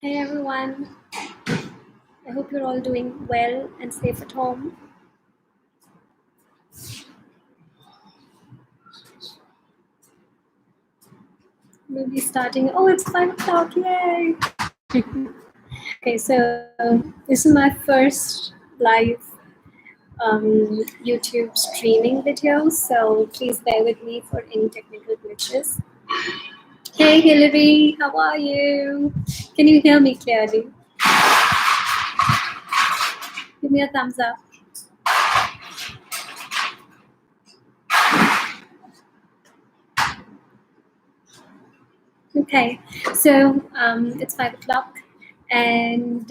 Hey everyone, I hope you're all doing well and safe at home. We'll be starting. Oh, it's 5 o'clock! Yay! Okay, so this is my first live YouTube streaming video, so please bear with me for any technical glitches. Hey Hillary, how are you? Can you hear me clearly? Give me a thumbs up. Okay, so it's 5 o'clock, and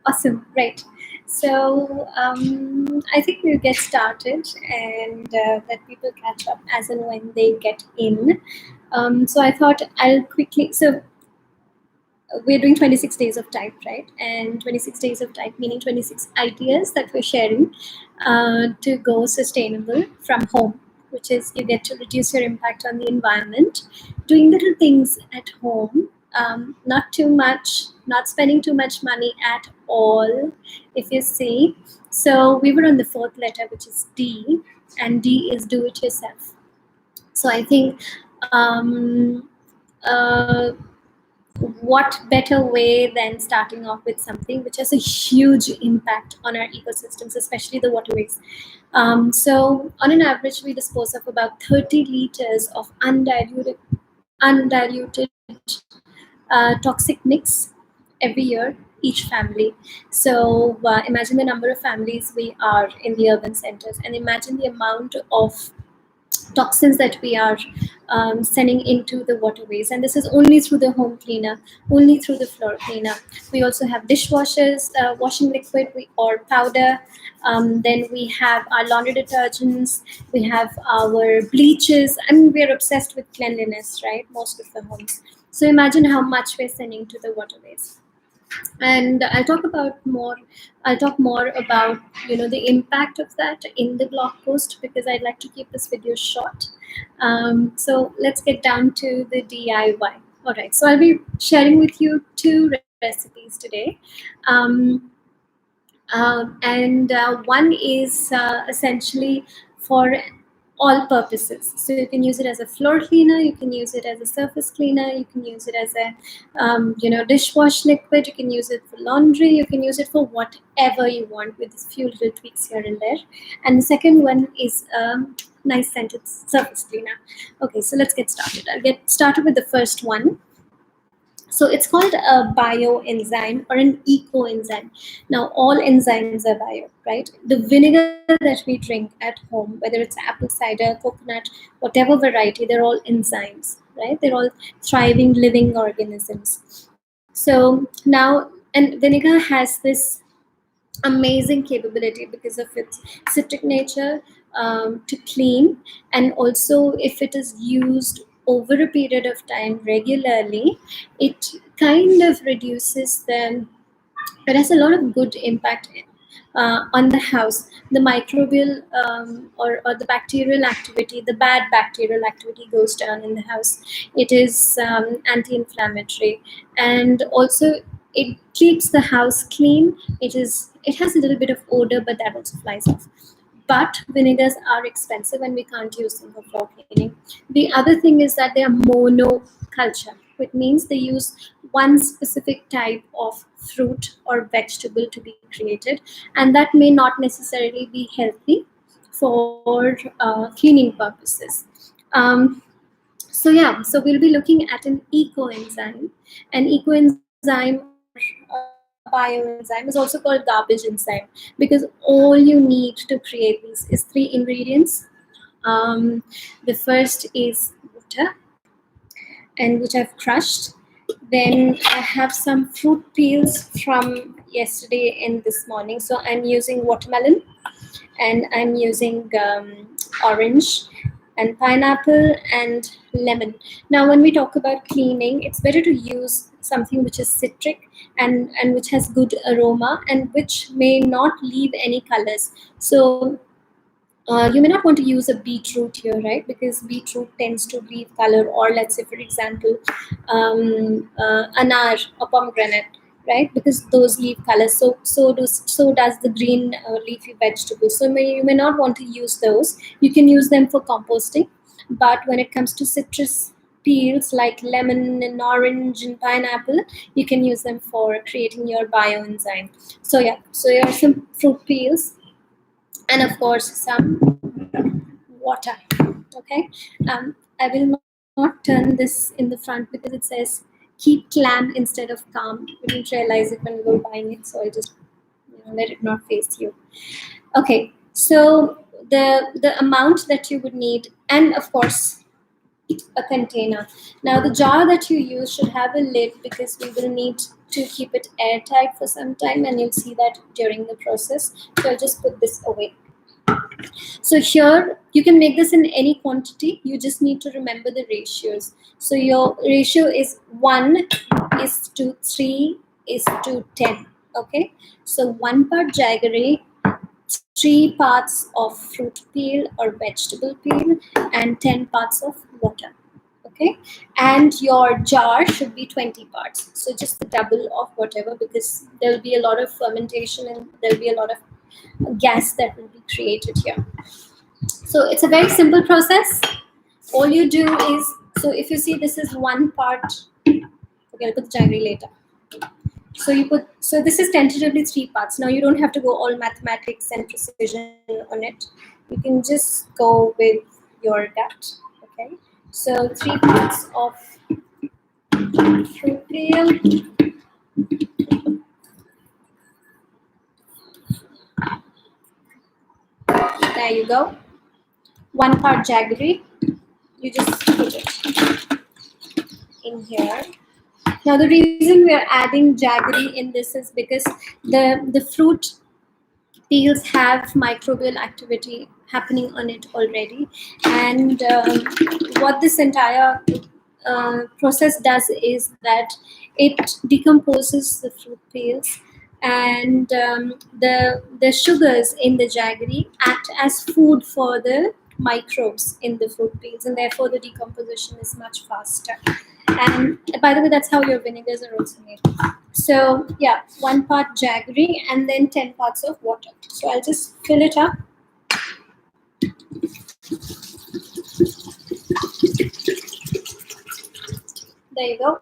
awesome, great. So I think we'll get started and let people catch up as and when they get in. So I thought I'll quickly. So we're doing 26 days of type, right? And 26 days of type meaning 26 ideas that we're sharing to go sustainable from home, which is you get to reduce your impact on the environment, doing little things at home, not too much, not spending too much money at all, if you see. So we were on the fourth letter, which is D, and D is do it yourself. So I think um, uh, what better way than starting off with something which has a huge impact on our ecosystems, especially the waterways. So on an average, we dispose of about 30 liters of undiluted toxic mix every year, each family. So imagine the number of families we are in the urban centers, and imagine the amount of toxins that we are sending into the waterways. And this is only through the home cleaner, only through the floor cleaner. We also have dishwashers, washing liquid or powder. Then we have our laundry detergents. We have our bleaches. I mean, we're obsessed with cleanliness, right? Most of the homes. So imagine how much we're sending to the waterways. And I'll talk more about the impact of that in the blog post, because I'd like to keep this video short. So let's get down to the DIY. All right, so I'll be sharing with you two recipes today. um, and One is essentially for all purposes. So you can use it as a floor cleaner, you can use it as a surface cleaner, you can use it as a dishwash liquid, you can use it for laundry, you can use it for whatever you want with a few little tweaks here and there. And the second one is nice scented surface cleaner. Okay, so let's get started. I'll get started with the first one. So it's called a bioenzyme or an eco-enzyme. Now, all enzymes are bio, right? The vinegar that we drink at home, whether it's apple cider, coconut, whatever variety, they're all enzymes, right? They're all thriving, living organisms. So now, and vinegar has this amazing capability because of its citric nature, to clean, and also if it is used over a period of time regularly, it kind of reduces the it has a lot of good impact on the house. The microbial or the bacterial activity, the bad bacterial activity goes down in the house. It is anti-inflammatory, and also it keeps the house clean. It has a little bit of odor, but that also flies off. But vinegars are expensive and we can't use them for floor cleaning. The other thing is that they are monoculture, which means they use one specific type of fruit or vegetable to be created, and that may not necessarily be healthy for cleaning purposes. So we'll be looking at an ecoenzyme. An ecoenzyme, a bioenzyme, is also called garbage enzyme, because all you need to create these is three ingredients. The first is water, and which I've crushed. Then I have some fruit peels from yesterday and this morning. So I'm using watermelon, and I'm using orange and pineapple and lemon. Now, when we talk about cleaning, it's better to use something which is citric and which has good aroma and which may not leave any colors. So You may not want to use a beetroot here, right? Because beetroot tends to leave color, or let's say, for example, anar or pomegranate, right? Because those leave color. So does the green leafy vegetables. So you may not want to use those. You can use them for composting, but when it comes to citrus peels like lemon and orange and pineapple, you can use them for creating your bioenzyme. So yeah, so here are some fruit peels, and of course some water. Okay, I will not turn this in the front because it says keep calm instead of calm. We didn't realize it when we were buying it, so I just let it not face you. Okay, so the amount that you would need, and of course a container. Now the jar that you use should have a lid because we will need to keep it airtight for some time, and you'll see that during the process. So I'll just put this away. So here you can make this in any quantity. You just need to remember the ratios. So your ratio is 1:3:10. Okay. So 1 part jaggery, 3 parts of fruit peel or vegetable peel, and 10 parts of water. Okay. And your jar should be 20 parts. So just the double of whatever, because there'll be a lot of fermentation and there'll be a lot of gas that will be created here. So it's a very simple process. All you do is, so if you see this is 1 part, okay, I'll put the jaggery later. So this is tentatively 3 parts. Now you don't have to go all mathematics and precision on it. You can just go with your gut. Okay. So 3 parts of fruit peel. There you go. 1 part jaggery. You just put it in here. Now the reason we are adding jaggery in this is because the fruit peels have microbial activity happening on it already, and what this entire process does is that it decomposes the fruit peels, and the sugars in the jaggery act as food for the microbes in the fruit peels, and therefore the decomposition is much faster. And by the way, that's how your vinegars are also made. So yeah, 1 part jaggery and then 10 parts of water. So I'll just fill it up. There you go.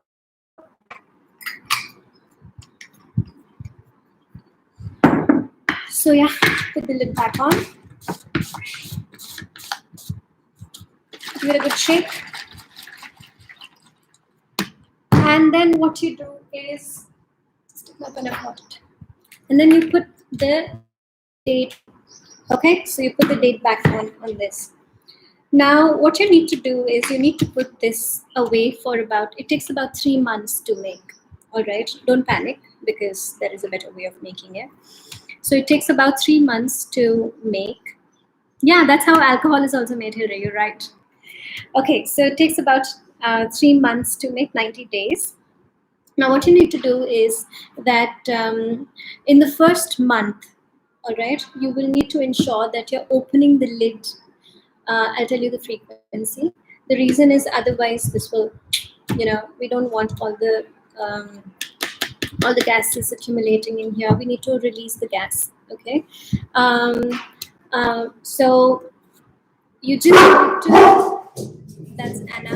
So yeah, put the lid back on. Give it a good shake. And then what you do is just open up it. And then you put the date. Okay, so you put the date back on this. Now what you need to do is you need to put this away for it takes about 3 months to make. All right, don't panic because there is a better way of making it. So it takes about 3 months to make. Yeah, that's how alcohol is also made here. You're right. Okay, so it takes about 3 months to make, 90 days. Now, what you need to do is that in the first month, all right, you will need to ensure that you're opening the lid. I'll tell you the frequency. The reason is otherwise this will, we don't want all the gases accumulating in here. We need to release the gas. Okay. So you just need to. That's Anna.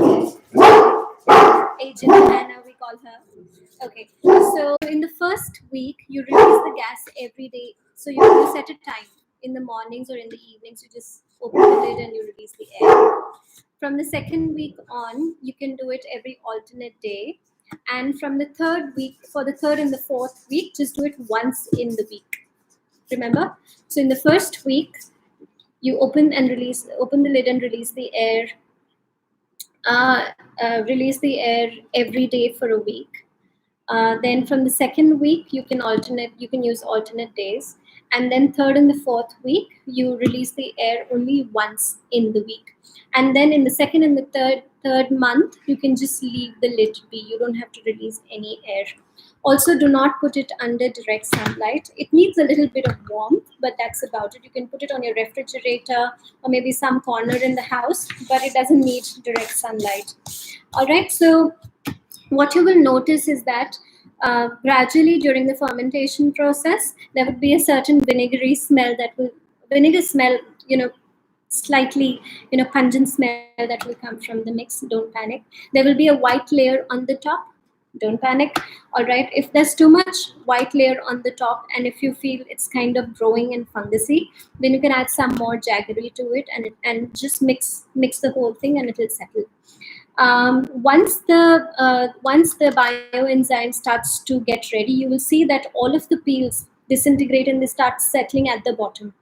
Agent Anna, we call her. Okay. So in the first week, you release the gas every day. So you set a time in the mornings or in the evenings. You just open the lid and you release the air. From the second week on, you can do it every alternate day. And from the third week, for the third and the fourth week, just do it once in the week. Remember? So in the first week, you open the lid and release the air. Release the air every day for a week. Then from the second week, you can use alternate days. And then third and the fourth week, you release the air only once in the week. And then in the second and the third month, you can just leave the lid be. You don't have to release any air. Also, do not put it under direct sunlight. It needs a little bit of warmth, but that's about it. You can put it on your refrigerator or maybe some corner in the house, but it doesn't need direct sunlight. All right, so what you will notice is that gradually during the fermentation process, there would be a certain vinegary smell that will, vinegar smell, slightly, pungent smell that will come from the mix. Don't panic. There will be a white layer on the top. Don't panic. All right. If there's too much white layer on the top, and if you feel it's kind of growing and fungusy, then you can add some more jaggery to it, and just mix the whole thing, and it will settle. Once the bioenzyme starts to get ready, you will see that all of the peels disintegrate and they start settling at the bottom.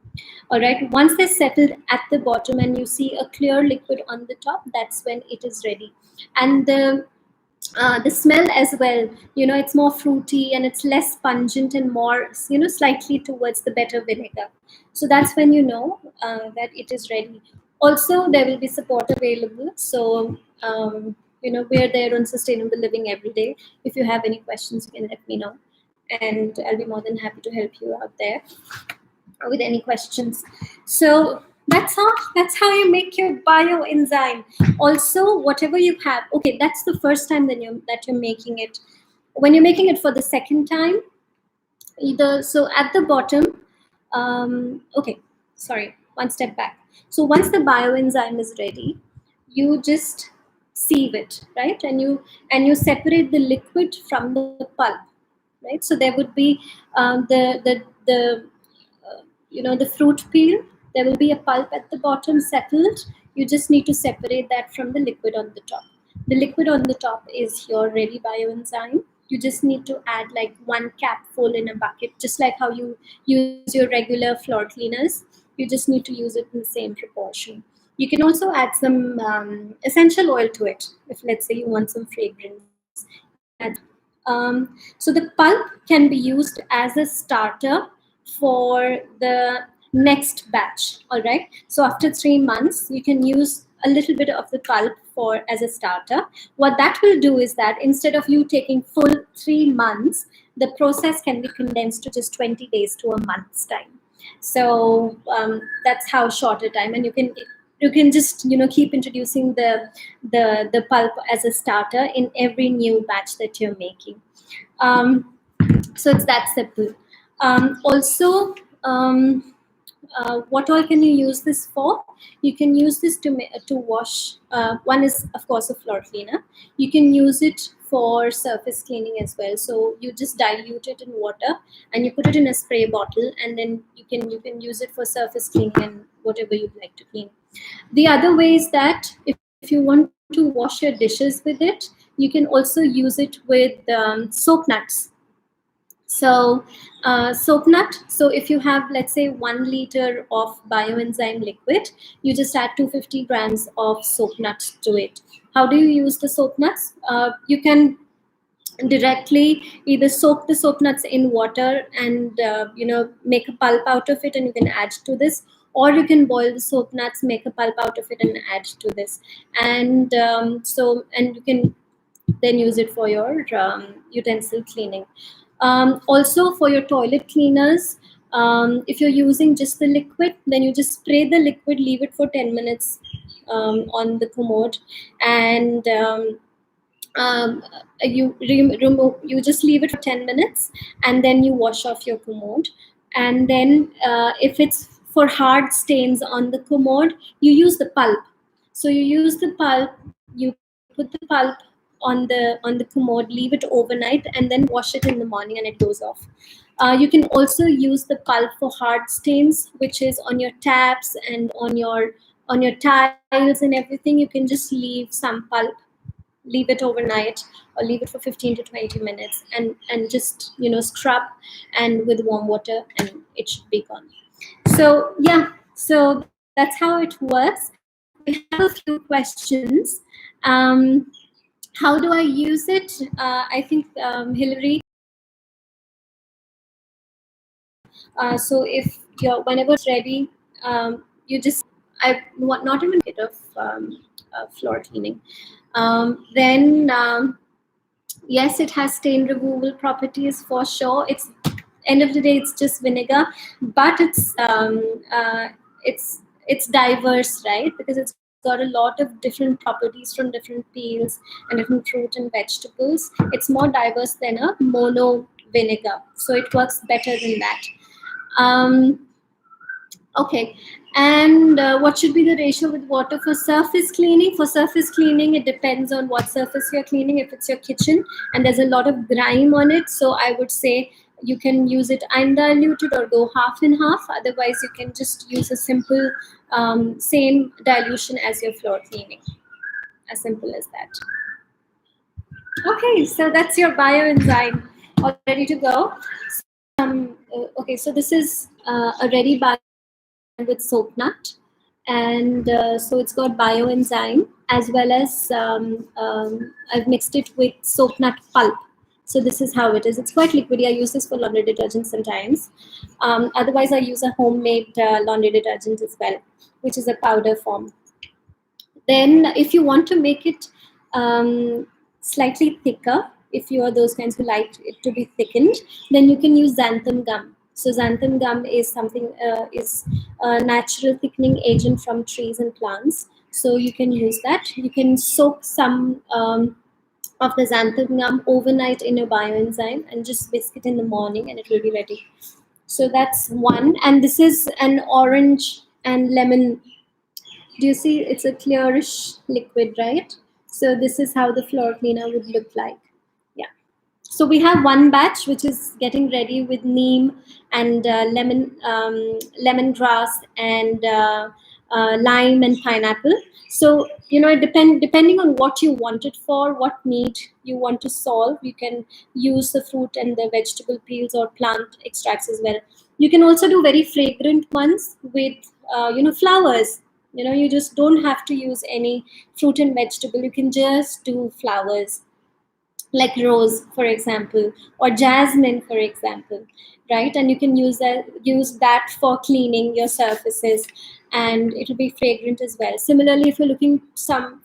All right. Once they're settled at the bottom and you see a clear liquid on the top, that's when it is ready. And the smell as well, it's more fruity and it's less pungent and more, slightly towards the better vinegar. So that's when you know that it is ready. Also, there will be support available. So we're there on sustainable living every day. If you have any questions, you can let me know, and I'll be more than happy to help you out there with any questions. So that's how you make your bioenzyme. Also, whatever you have, okay, that's the first time that you're making it. When you're making it for the second time, either, so at the bottom, okay, sorry, one step back. So once the bioenzyme is ready, you just sieve it, right? And you separate the liquid from the pulp, right? So there would be the the fruit peel. There will be a pulp at the bottom settled. You just need to separate that from the liquid on the top. The liquid on the top is your ready bioenzyme. You just need to add like one capful in a bucket, just like how you use your regular floor cleaners. You just need to use it in the same proportion. You can also add some essential oil to it. If, let's say, you want some fragrance, you can add that. So the pulp can be used as a starter for the next batch. All right. So after 3 months, you can use a little bit of the pulp for as a starter. What that will do is that instead of you taking full 3 months, the process can be condensed to just 20 days to a month's time. So that's how short a time, and you can just keep introducing the pulp as a starter in every new batch that you're making. So it's that simple. Also, what all can you use this for? You can use this to wash. One is, of course, a floor cleaner. You can use it for surface cleaning as well. So you just dilute it in water and you put it in a spray bottle, and then you can use it for surface cleaning and whatever you'd like to clean. The other way is that if you want to wash your dishes with it, you can also use it with soap nuts. So soap nut, so if you have, let's say, 1 liter of bioenzyme liquid, you just add 250 grams of soap nuts to it. How do you use the soap nuts? You can directly either soak the soap nuts in water and make a pulp out of it, and you can add to this, or you can boil the soap nuts, make a pulp out of it, and add to this. And and you can then use it for your utensil cleaning. Also, for your toilet cleaners, if you're using just the liquid, then you just spray the liquid, leave it for 10 minutes on the commode, and you just leave it for 10 minutes, and then you wash off your commode. And then if it's for hard stains on the commode, you use the pulp. So you use the pulp, you put the pulp on the commode, leave it overnight, and then wash it in the morning, and it goes off. You can also use the pulp for hard stains, which is on your taps and on your tiles and everything. You can just leave some pulp, leave it overnight, or leave it for 15 to 20 minutes, and just scrub and with warm water, and it should be gone. So yeah, so that's how it works. We have a few questions. How do I use it? I think Hillary, so if you're whenever it's ready, you just, I want not even get of floor cleaning. Then Yes, it has stain removal properties for sure. It's end of the day, it's just vinegar, but it's diverse, right? Because it's got a lot of different properties from different peels and different fruit and vegetables. It's more diverse than a mono vinegar, so it works better than that. Um, Okay. And what should be the ratio with water for surface cleaning? For surface cleaning, it depends on what surface you're cleaning. If it's your kitchen and there's a lot of grime on it, so I would say you can use it undiluted or go half and half. Otherwise, you can just use a simple same dilution as your floor cleaning. As simple as that. Okay, so that's your bioenzyme all ready to go. Okay, so this is a ready bioenzyme with soap nut, and so it's got bioenzyme as well as I've mixed it with soap nut pulp. So this is how it is. It's quite liquidy. I use this for laundry detergent sometimes. Otherwise, I use a homemade laundry detergent as well, which is a powder form. Then, if you want to make it slightly thicker, if you are those kinds who like it to be thickened, then you can use xanthan gum. So xanthan gum is something is a natural thickening agent from trees and plants. So you can use that. You can soak some of the xanthan gum overnight in a bioenzyme and just whisk it in the morning, and it will be ready. So that's one. And this is an orange and lemon. Do you see it's a clearish liquid, right? So this is how the floor cleaner would look like. Yeah. So we have one batch which is getting ready with neem and lemongrass and lime and pineapple. So it depending on what you want it for, what need you want to solve. You can use the fruit and the vegetable peels or plant extracts as well. You can also do very fragrant ones with flowers. You just don't have to use any fruit and vegetable. You can just do flowers like rose, for example, or jasmine, for example, right? And you can use that for cleaning your surfaces, and it'll be fragrant as well. Similarly, if you're looking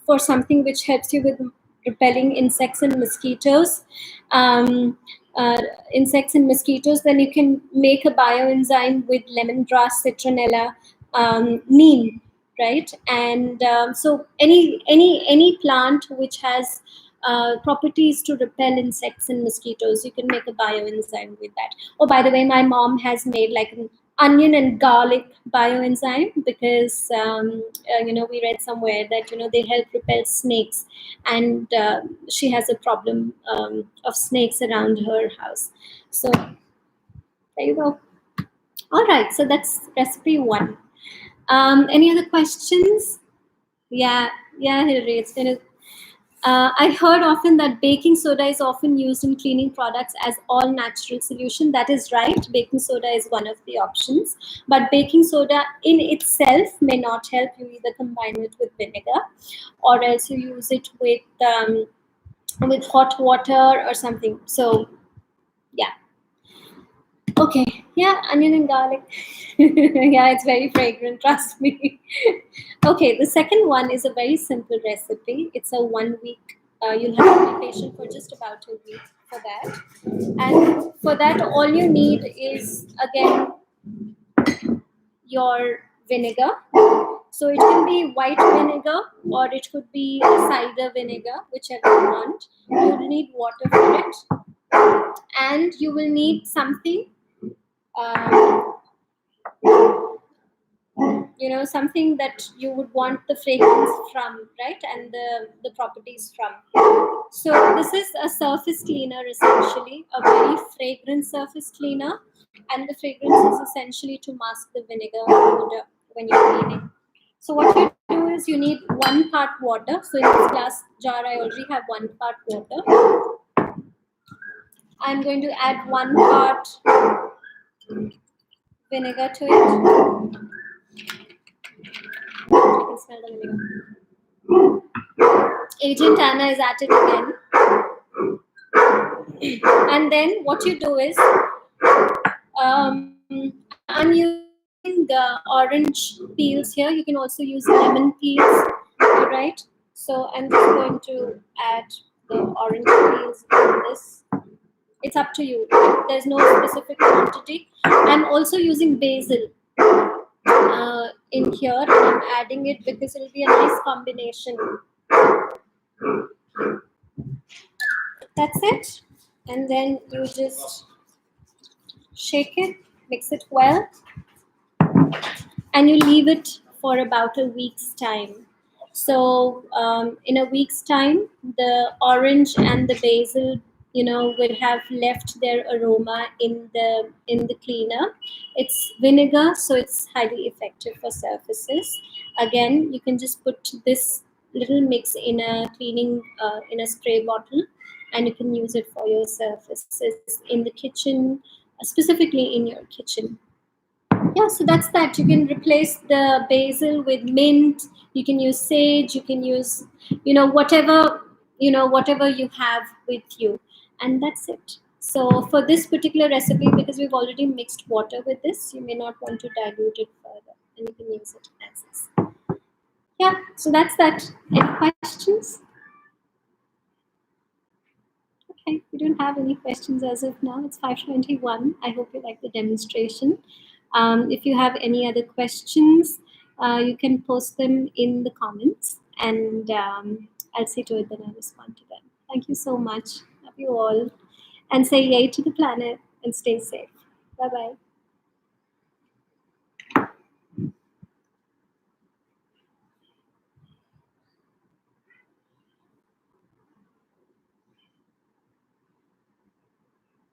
for something which helps you with repelling insects and mosquitoes, um, uh, then you can make a bioenzyme with lemongrass, citronella, neem, right? And so any plant which has properties to repel insects and mosquitoes, you can make a bioenzyme with that. Oh, by the way, my mom has made like an onion and garlic bioenzyme because we read somewhere that they help repel snakes, and she has a problem of snakes around her house. So there you go. All right, so that's recipe one. Any other questions? Yeah, yeah, Hilary, it's been I heard often that baking soda is often used in cleaning products as all natural solution. That is right. Baking soda is one of the options, but baking soda in itself may not help. You either combine it with vinegar, or else you use it with hot water or something. So yeah. Okay. Yeah, onion and garlic. Yeah, it's very fragrant, trust me. Okay, the second one is a very simple recipe. It's a 1 week. You'll have to be patient for just about a week for that. And for that, all you need is, again, your vinegar. So it can be white vinegar or it could be cider vinegar, whichever you want. You'll need water for it. And you will need something um, something that you would want the fragrance from, right? And the properties from. So this is a surface cleaner, essentially a very fragrant surface cleaner, and the fragrance is essentially to mask the vinegar odor when you're cleaning. So what you do is you need 1 part water. So in this glass jar I already have 1 part water. I'm going to add 1 part vinegar to it. I can smell the vinegar. Agent Anna is at it again. And then what you do is, I'm using the orange peels here. You can also use lemon peels, all right? So I'm just going to add the orange peels in this. It's up to you. There's no specific quantity. I'm also using basil in here. I'm adding it because it'll be a nice combination. That's it. And then you just shake it, mix it well, and you leave it for about a week's time. So in a week's time, the orange and the basil, will have left their aroma in the cleaner. It's vinegar, so it's highly effective for surfaces. Again, you can just put this little mix in a cleaning in a spray bottle, and you can use it for your surfaces in the kitchen, specifically in your kitchen. Yeah, so that's that. You can replace the basil with mint. You can use sage. You can use, whatever you have with you, and that's it. So for this particular recipe, because we've already mixed water with this, you may not want to dilute it further, and you can use it as is. Yeah, so that's that. Any questions? Okay, we don't have any questions as of now. It's 5:21. I hope you like the demonstration. If you have any other questions, you can post them in the comments, and I'll see to it that I respond to them. Thank you so much. Love you all. And say yay to the planet and stay safe. Bye-bye.